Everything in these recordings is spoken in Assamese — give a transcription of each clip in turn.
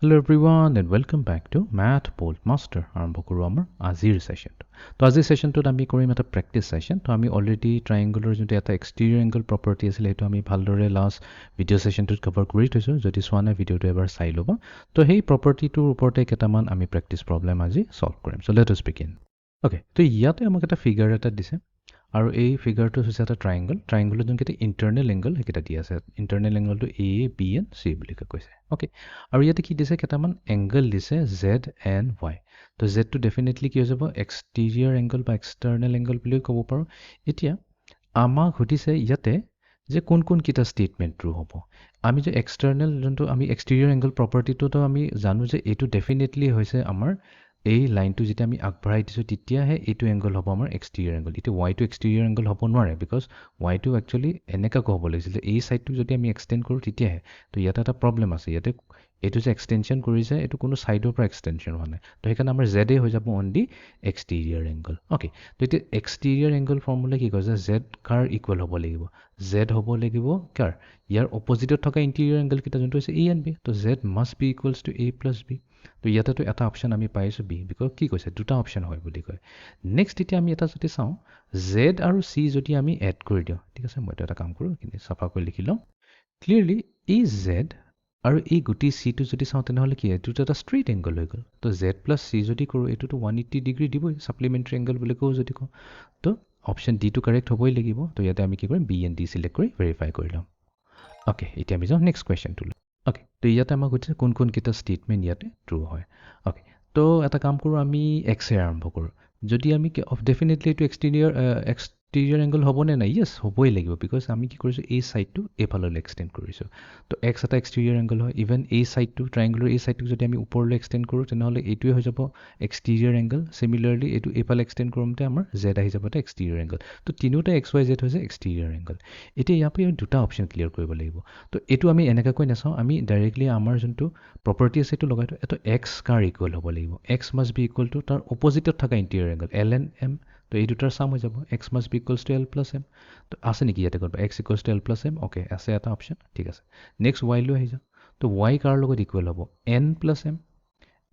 Hello everyone and welcome back to Math Bolt Master আৰম্ভ কৰোঁ আমাৰ আজিৰ সেশনটো তো আজিৰ সেশনটোত আমি কৰিম এটা প্ৰেক্টিছ সেশন তো আমি অলৰেডি ট্ৰায়াঙ্গলৰ যোনটো এটা এক্সটেৰিয়ৰ এংগল প্ৰপাৰ্টি আছিল সেইটো আমি ভালদৰে লাষ্ট ভিডিঅ' সেশনটোত কভাৰ কৰি থৈছোঁ যদি চোৱা নাই ভিডিঅ'টো এবাৰ চাই ল'বা তো সেই প্ৰপাৰ্টিটোৰ ওপৰতে কেইটামান আমি প্ৰেক্টিছ প্ৰব্লেম আজি সলভ কৰিম চ' লেট আছ বিগিন অ'কে তো ইয়াতে আমাক এটা ফিগাৰ এটা দিছে আৰু এই ফিগাৰটো হৈছে এটা ট্ৰায়াঙ্গলৰ যোনকেইটা ইণ্টাৰনেল এংগল সেইকেইটা দি আছে ইণ্টাৰনেল এংগলটো এ বি এণ্ড চি বুলি কৈছে অ'কে আৰু ইয়াতে কি দিছে কেইটামান এংগল দিছে জেড এণ্ড ৱাই তো জেডটো ডেফিনেটলি কি হৈ যাব এক্সটেৰিয়ৰ এংগল বা এক্সটাৰ্নেল এংগল বুলিও ক'ব পাৰোঁ এতিয়া আমাক সুধিছে ইয়াতে যে কোন কোনকেইটা ষ্টেটমেণ্ট ট্ৰু হ'ব আমি যে এক্সটাৰ্নেল যোনটো আমি এক্সটেৰিয়ৰ এংগল প্ৰপাৰ্টিটোতো আমি জানো যে এইটো ডেফিনেটলি হৈছে আমাৰ এই লাইনটো যেতিয়া আমি আগবঢ়াই দিছোঁ তেতিয়াহে এইটো এংগল হ'ব আমাৰ এক্সটেৰিয়ৰ এংগল এতিয়া ৱাইটো এক্সটেৰিয়ৰ এংগল হ'ব নোৱাৰে বিকজ ৱাইটো একচুৱেলি এনেকুৱাকৈ হ'ব লাগিছিল এই ছাইডটোক যদি আমি এক্সটেণ্ড কৰোঁ তেতিয়াহে তো ইয়াতে এটা প্ৰব্লেম আছে ইয়াতে এইটো যে এক্সটেনশ্যন কৰিছে এইটো কোনো ছাইডৰ পৰা এক্সটেনশ্যন হোৱা নাই তো সেইকাৰণে আমাৰ জেডেই হৈ যাব অনলি এক্সটেৰিয়ৰ এংগল অ'কে তো এতিয়া এক্সটেৰিয়ৰ এংগল ফৰ্মুলা কি কৈছে জেড কাৰ ইকুৱেল হ'ব লাগিব জেড হ'ব লাগিব কাৰ ইয়াৰ অপজিটত থকা ইণ্টেৰিয়ৰ এংগলকেইটা যোনটো হৈছে এ এণ্ড বি তো Z must be equals to A plus B তো ইয়াতেতো এটা অপশ্যন আমি পাইছোঁ বি বিকজ কি কৈছে দুটা অপশ্যন হয় বুলি কয় নেক্সট এতিয়া আমি এটা যদি চাওঁ জেড আৰু চি যদি আমি এড কৰি দিওঁ ঠিক আছে মই এটা কাম কৰোঁ কিন্তু চাফাকৈ লিখি লওঁ ক্লিয়াৰলি এই জেড আৰু এই গোটেই চিটো যদি চাওঁ তেনেহ'লে কি এইটোতো এটা ষ্ট্ৰেইট এংগল হৈ গ'ল তো জেড প্লাছ চি যদি কৰোঁ এইটোতো 180 ডিগ্ৰী দিবই ছাপ্লিমেণ্টাৰী এংগল বুলি কওঁ যদি কওঁ তো অপশ্যন ডিটো কাৰেক্ট হ'বই লাগিব তো ইয়াতে আমি কি কৰিম বি এণ্ড ডি চিলেক্ট কৰি ভেৰিফাই কৰি ল'ম অ'কে এতিয়া আমি যাওঁ নেক্সট কুৱেশ্যনটোলৈ অ'কে তো ইয়াতে আমাক সুধিছে কোন কোনকেইটা ষ্টেটমেণ্ট ইয়াতে ট্ৰু হয় অ'কে তো এটা কাম কৰোঁ আমি এক্সৰে আৰম্ভ কৰোঁ যদি আমি ডেফিনেটলি এইটো এক্সটেৰিয়ৰ এংগল হ'বনে নাই য়েছ হ'বই লাগিব বিকজ আমি কি কৰিছোঁ এই ছাইডটো এইফাললৈ এক্সটেণ্ড কৰিছোঁ তো এক্স এটা এক্সটেৰিয়ৰ এংগল হয় ইভেন এই ছাইডটো ট্ৰায়েংগুলাৰ এই ছাইডটোক যদি আমি ওপৰলৈ এক্সটেণ্ড কৰোঁ তেনেহ'লে এইটোৱে হৈ যাব এক্সটেৰিয়ৰ এংগল চিমিলাৰলি এইটো এইফালে এক্সটেণ্ড কৰোঁতে আমাৰ জেড আহি যাব এটা এক্সটেৰিয়ৰ এংগল তো তিনিওটা এক্স ৱাই জেড হৈছে এক্সটেৰিয়ৰ এংগল এতিয়া ইয়াৰ পৰা আমি দুটা অপশ্যন ক্লিয়াৰ কৰিব লাগিব তো এইটো আমি এনেকুৱাকৈ নাচাওঁ আমি ডাইৰেক্টলি আমাৰ যোনটো প্ৰপাৰ্টি আছে সেইটো লগাই থওঁ এইটো এক্স কাৰ ইকুৱেল হ'ব লাগিব X must be equal to তাৰ অপজিটত থকা interior angle L and M তো এই দুটাৰ চাম হৈ যাব X must be equals to L plus M তো আছে নেকি ইয়াতে ক'ৰবাত X equals to L plus M okay আছে এটা অপশ্যন ঠিক আছে নেক্সট ৱাইলৈ আহি যাওঁ তো ৱাই কাৰ লগত ইকুৱেল হ'ব N plus M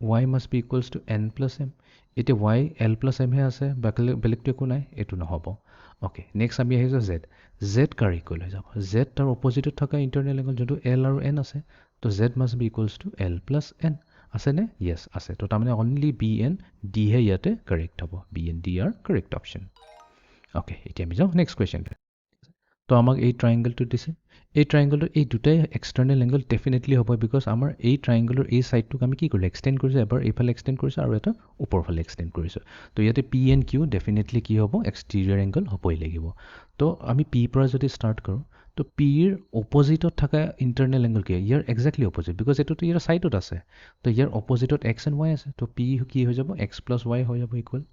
Y must be equals to N plus M এতিয়া ৱাই এল প্লাছ এমহে আছে বেলেগটো একো নাই এইটো নহ'ব অ'কে নেক্সট আমি আহিছোঁ জেড জেড কাৰ ইকুৱেল হৈ যাব জেড তাৰ অপজিটত থকা ইণ্টাৰনেল এংগল যোনটো এল আৰু এন আছে তো Z must be equals to L plus N আছেনে য়েছ আছে তো তাৰমানে অনলি বি এণ্ড ডিহে ইয়াতে কাৰেক্ট হ'ব B and D are correct option okay এতিয়া আমি যাওঁ নেক্সট কুৱেশ্যন তো আমাক এই ট্ৰায়েংগলটো দিছে এই ট্ৰায়েংগলটোৰ এই দুটাই এক্সটাৰ্নেল এংগল ডেফিনেটলি হ'ব বিকজ আমাৰ এই ট্ৰায়েংগলৰ এই ছাইডটোক আমি কি কৰিলোঁ এক্সটেণ্ড কৰিছোঁ এবাৰ এইফালে এক্সটেণ্ড কৰিছোঁ আৰু এটা ওপৰফালে এক্সটেণ্ড কৰিছোঁ তো ইয়াতে পি এণ্ড কিউ ডেফিনেটলি কি হ'ব এক্সটেৰিয়ৰ এংগল হ'বই লাগিব তো আমি পিৰ পৰা যদি ষ্টাৰ্ট কৰোঁ তো পিৰ অপজিটত থকা ইণ্টাৰনেল এংগল কি ইয়াৰ একজেক্টলি অপজিট বিকজ এইটোতো ইয়াৰ ছাইডত আছে তো ইয়াৰ অপজিটত এক্স এণ্ড ৱাই আছে তো পি কি হৈ যাব এক্স প্লাছ ৱাই হৈ যাব equal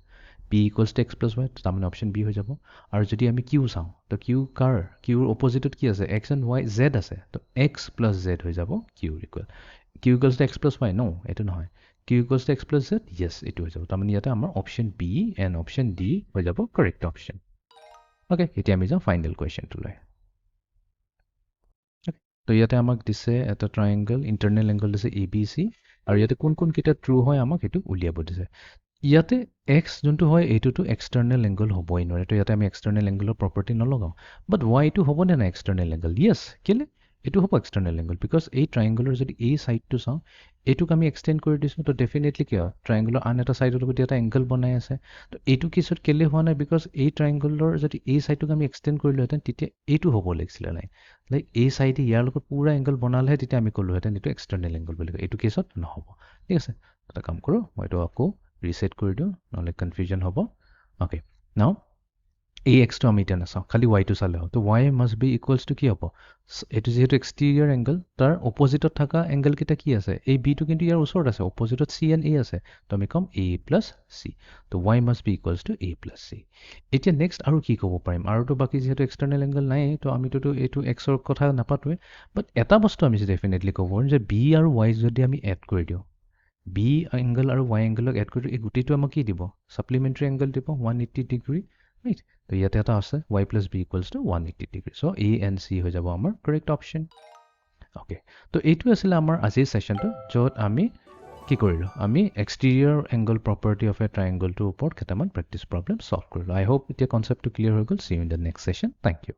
P equals to X plus Y তাৰমানে অপশ্যন বি হৈ যাব আৰু যদি আমি কিউ চাওঁ তো কিউ কাৰ কিউৰ অপজিটত কি আছে এক্স এণ্ড ৱাই জেড আছে তো এক্স প্লাছ জেড হৈ যাব কিউৰ equal Q equals to X plus Y ন এইটো নহয় Q equals to X plus Z yes এইটো হৈ যাব তাৰমানে ইয়াতে আমাৰ option B and option D হৈ যাব কাৰেক্ট অপশ্যন অ'কে এতিয়া আমি যাওঁ ফাইনেল কুৱেশ্যনটোলৈ তো ইয়াতে আমাক দিছে এটা ট্ৰায়েংগল ইণ্টাৰনেল এংগল দিছে এ বি চি আৰু ইয়াতে কোন কোনকেইটা ট্ৰু হয় আমাক সেইটো উলিয়াব দিছে ইয়াতে এক্স যোনটো হয় এইটোতো এক্সটাৰ্নেল এংগল হ'বই নোৱাৰে তো ইয়াতে আমি এক্সটাৰ্নেল এংগলৰ প্ৰপাৰ্টি নলগাওঁ বাট ৱাইটো হ'বনে নাই এক্সটাৰ্নেল এংগল য়েছ কেলে এইটো হ'ব এক্সটাৰ্নেল এংগল বিকজ এই ট্ৰায়েংগলৰ যদি এই ছাইডটো চাওঁ এইটোক আমি এক্সটেণ্ড কৰি দিছোঁ তো ডেফিনেটলি কি হয় ট্ৰায়েংগলৰ আন এটা ছাইডৰ লগত এটা এংগল বনাই আছে তো এইটো কেছত কেলে হোৱা নাই বিকজ এই ট্ৰায়েংগলৰ যদি এই ছাইডটোক আমি এক্সটেণ্ড কৰিলোহেঁতেন তেতিয়া এইটো হ'ব লাগিছিলে নাই লাইক এই ছাইডে ইয়াৰ লগত পূৰা এংগল বনালেহে তেতিয়া আমি ক'লোহেঁতেন এইটো এক্সটাৰ্নেল এংগল বুলি কয় এইটো কেছত নহ'ব ঠিক আছে এটা কাম কৰোঁ মই এইটো আকৌ ৰিছেট কৰি দিওঁ নহ'লে কনফিউজন হ'ব অ'কে নাও এই এক্সটো আমি এতিয়া নাচাওঁ খালি ৱাইটো চালে হ'ব তো Y must be equals two কি হ'ব এইটো যিহেতু এক্সটেৰিয়ৰ এংগল তাৰ অপজিটত থকা এংগলকেইটা কি আছে এই বিটো কিন্তু ইয়াৰ ওচৰত আছে অপজিটত চি এণ্ড এ আছে তো আমি ক'ম এ প্লাছ চি তো Y must be equals to A plus C এতিয়া নেক্সট আৰু কি ক'ব পাৰিম আৰুতো বাকী যিহেতু এক্সটাৰ্নেল এংগল নাই তো আমিতো এইটো এক্সৰ কথা নাপাতোৱে বাট এটা বস্তু আমি ডেফিনেটলি ক'ব পাৰিম যে বি আৰু ৱাই যদি আমি এড কৰি দিওঁ বি এংগল আৰু ৱাই এংগলক এড কৰি এই গোটেইটো আমাক কি দিব ছাপ্লিমেণ্টাৰী এংগল দিব 180 ডিগ্ৰী ৰাইট তো ইয়াতে এটা আছে Y plus B equals to 180 degree so' A and C হৈ যাব আমাৰ কাৰেক্ট অপশ্যন অ'কে, তো এইটো আছিলে আমাৰ আজিৰ ছেশ্যনটো, য'ত আমি কি কৰিলোঁ, আমি এক্সটেৰিয়ৰ এংগল প্ৰপাৰ্টি অফ এ ট্ৰাইংগলটোৰ ওপৰত কেইটামান প্ৰেক্টিছ প্ৰব্লেম ছল্ভ কৰিলোঁ। আই হোপ এতিয়া কনচেপ্টটো ক্লিয়াৰ হৈ গ'ল। See you in the next session. Thank U.